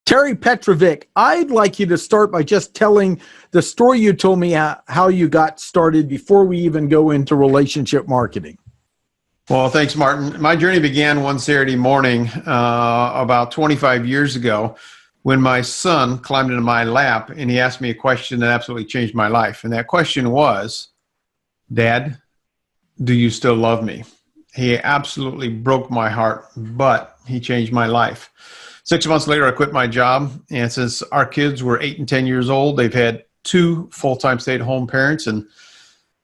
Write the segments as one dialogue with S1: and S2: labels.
S1: Terry Petrovick, I'd like you to start by just telling the story you told me how you got started before we even go into relationship marketing.
S2: Well, thanks, Martin. My journey began one Saturday morning about 25 years ago when my son climbed into my lap and he asked me a question that absolutely changed my life. And that question was, Dad, do you still love me? He absolutely broke my heart, but he changed my life. 6 months later, I quit my job. And since our kids were 8 and 10 years old, they've had 2 full-time stay-at-home parents. And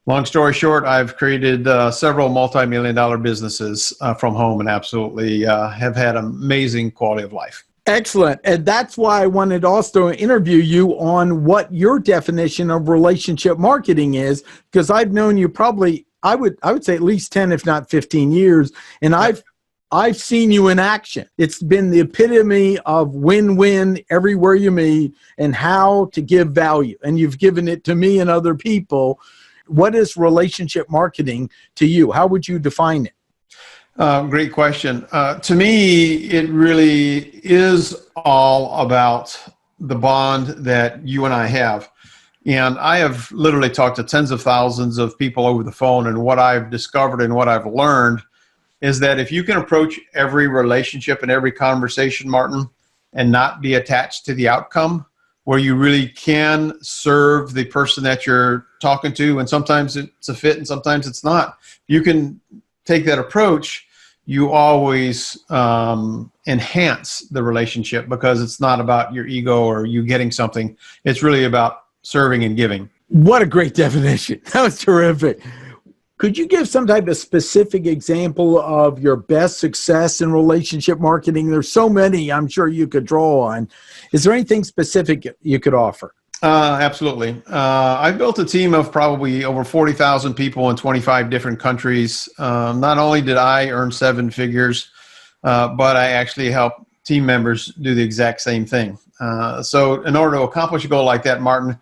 S2: long story short, I've created several multi-million-dollar businesses from home and absolutely have had amazing quality of life.
S1: Excellent. And that's why I wanted also to interview you on what your definition of relationship marketing is, because I've known you probably, I would say at least 10, if not 15 years. And I've seen you in action. It's been the epitome of win-win everywhere you meet and how to give value. And you've given it to me and other people. What is relationship marketing to you? How would you define it?
S2: Great question. To me, it really is all about the bond that you and I have. And I have literally talked to tens of thousands of people over the phone, and what I've discovered and what I've learned is that if you can approach every relationship and every conversation, Martin, and not be attached to the outcome, where you really can serve the person that you're talking to, and sometimes it's a fit and sometimes it's not. You can take that approach, you always enhance the relationship because it's not about your ego or you getting something. It's really about serving and giving.
S1: What a great definition. That was terrific. Could you give some type of specific example of your best success in relationship marketing? There's so many I'm sure you could draw on. Is there anything specific you could offer?
S2: Absolutely. I built a team of probably over 40,000 people in 25 different countries. Not only did I earn 7 figures, but I actually helped team members do the exact same thing. So in order to accomplish a goal like that, Martin,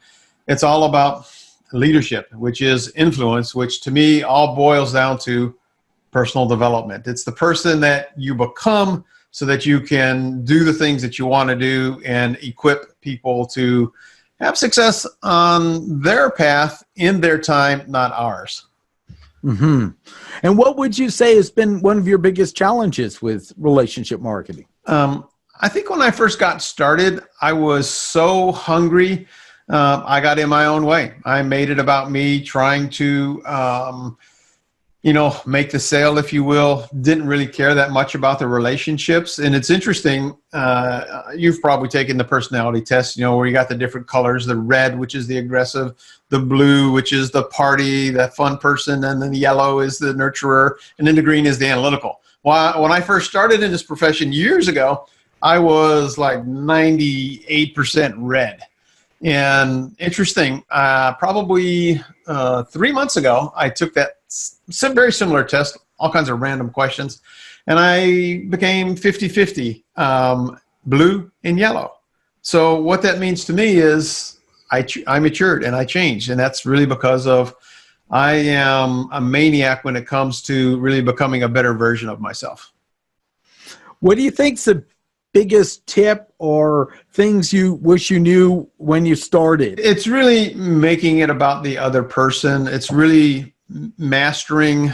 S2: it's all about leadership, which is influence, which to me all boils down to personal development. It's the person that you become so that you can do the things that you want to do and equip people to have success on their path in their time, not ours.
S1: Mm-hmm. And what would you say has been one of your biggest challenges with relationship marketing?
S2: I think when I first got started, I was so hungry. I got in my own way. I made it about me trying to, make the sale, if you will. Didn't really care that much about the relationships. And it's interesting. You've probably taken the personality test, where you got the different colors, the red, which is the aggressive, the blue, which is the party, the fun person, and then the yellow is the nurturer, and then the green is the analytical. Well, when I first started in this profession years ago, I was like 98% red. And interesting, probably 3 months ago, I took that very similar test, all kinds of random questions, and I became 50-50, blue and yellow. So what that means to me is I matured and I changed, and that's really because of I am a maniac when it comes to really becoming a better version of myself.
S1: What do you think's the biggest tip or things you wish you knew when you started?
S2: It's really making it about the other person. It's really mastering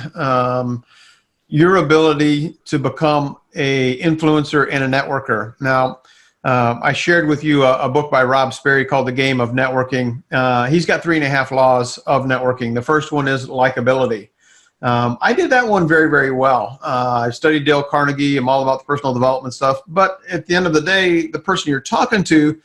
S2: your ability to become a influencer and a networker. Now, I shared with you a book by Rob Sperry called The Game of Networking. He's got 3.5 laws of networking. The first one is likability. I did that one very, very well. I studied Dale Carnegie. I'm all about the personal development stuff. But at the end of the day, the person you're talking to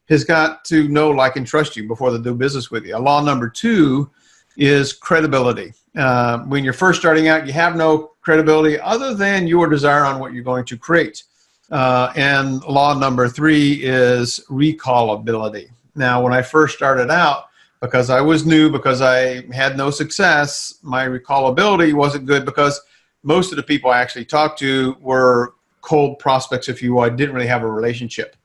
S2: has got to know, like, and trust you before they do business with you. Law number 2 is credibility. When you're first starting out, you have no credibility other than your desire on what you're going to create. And law number 3 is recallability. Now, when I first started out, because I was new, because I had no success, my recallability wasn't good because most of the people I actually talked to were cold prospects, if you will. I didn't really have a relationship.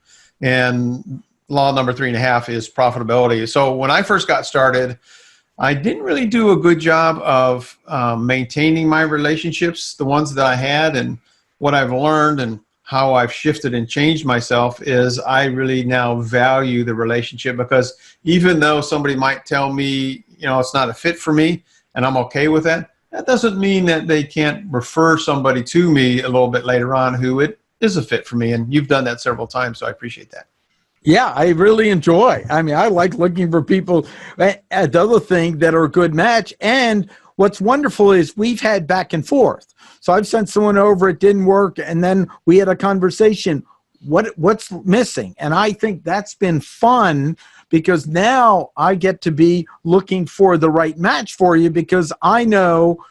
S2: And law number 3.5 is profitability. So when I first got started, I didn't really do a good job of maintaining my relationships, the ones that I had, and what I've learned and how I've shifted and changed myself is I really now value the relationship, because even though somebody might tell me, it's not a fit for me and I'm okay with that, that doesn't mean that they can't refer somebody to me a little bit later on who it is a fit for me. And you've done that several times, so I appreciate that.
S1: Yeah, I really enjoy. I mean, I like looking for people at the other thing that are a good match. And what's wonderful is we've had back and forth. So I've sent someone over, it didn't work, and then we had a conversation. What's missing? And I think that's been fun, because now I get to be looking for the right match for you, because I know,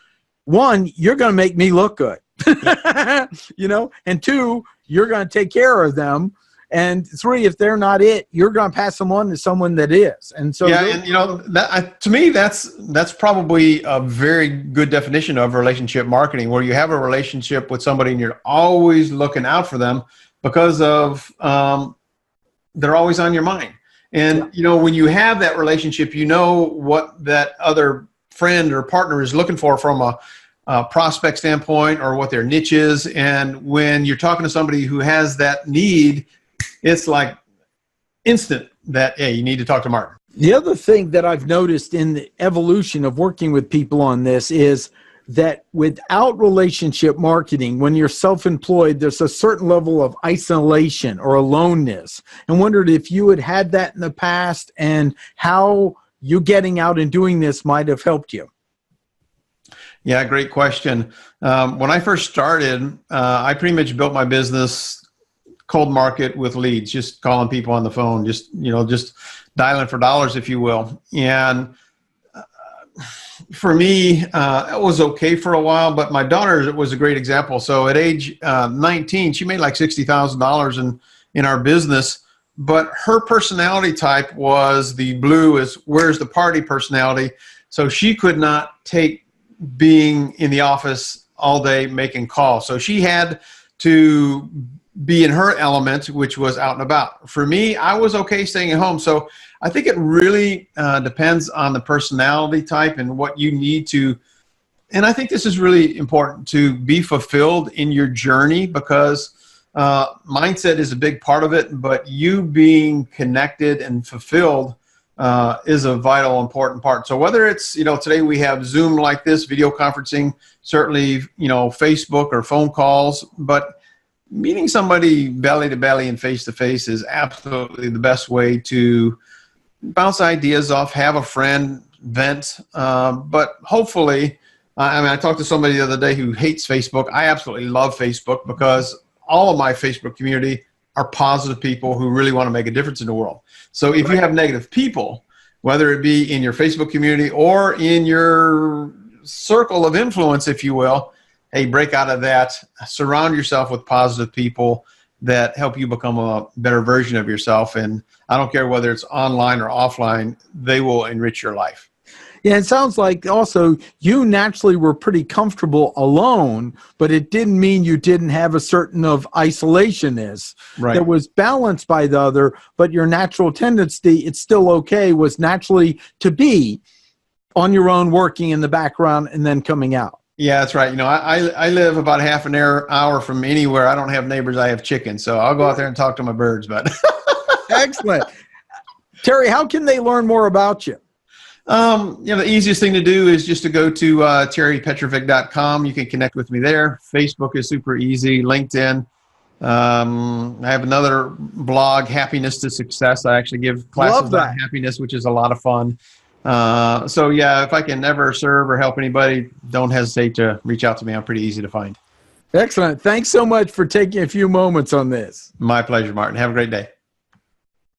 S1: one, you're going to make me look good, and two, you're going to take care of them. And three, if they're not it, you're going to pass them on to someone that is. And so,
S2: to me, that's probably a very good definition of relationship marketing, where you have a relationship with somebody and you're always looking out for them because of they're always on your mind. And when you have that relationship, what that other friend or partner is looking for from a prospect standpoint, or what their niche is. And when you're talking to somebody who has that need, it's like instant that, hey, you need to talk to Martin.
S1: The other thing that I've noticed in the evolution of working with people on this is that without relationship marketing, when you're self-employed, there's a certain level of isolation or aloneness. And wondered if you had that in the past, and how you getting out and doing this might have helped you.
S2: Yeah, great question. When I first started, I pretty much built my business cold market with leads, just calling people on the phone, just dialing for dollars, if you will. And for me, it was okay for a while, but my daughter was a great example. So at age 19, she made like $60,000 in our business, but her personality type was the blue is where's the party personality. So she could not take being in the office all day making calls. So she had to be in her element, which was out and about. For me, I was okay staying at home. So I think it really depends on the personality type and what you need to. And I think this is really important, to be fulfilled in your journey, because mindset is a big part of it, but you being connected and fulfilled is a vital, important part. So whether it's, today we have Zoom like this, video conferencing, certainly, Facebook or phone calls, but meeting somebody belly to belly and face to face is absolutely the best way to bounce ideas off, have a friend, vent. But hopefully, I talked to somebody the other day who hates Facebook. I absolutely love Facebook, because all of my Facebook community are positive people who really want to make a difference in the world. So if you have negative people, whether it be in your Facebook community or in your circle of influence, if you will, hey, break out of that. Surround yourself with positive people that help you become a better version of yourself. And I don't care whether it's online or offline, they will enrich your life.
S1: Yeah, it sounds like also you naturally were pretty comfortable alone, but it didn't mean you didn't have a certain of isolationness that was balanced by the other, but your natural tendency, it's still okay, was naturally to be on your own, working in the background and then coming out.
S2: Yeah, that's right. I live about half an hour from anywhere. I don't have neighbors. I have chickens. So I'll go out there and talk to my birds. But
S1: Excellent. Terry, how can they learn more about you?
S2: The easiest thing to do is just to go to terrypetrovick.com. You can connect with me there. Facebook is super easy. LinkedIn. I have another blog, Happiness to Success. I actually give classes on happiness, which is a lot of fun. So yeah, if I can ever serve or help anybody, don't hesitate to reach out to me. I'm pretty easy to find.
S1: Excellent. Thanks so much for taking a few moments on this.
S2: My pleasure, Martin. Have a great day.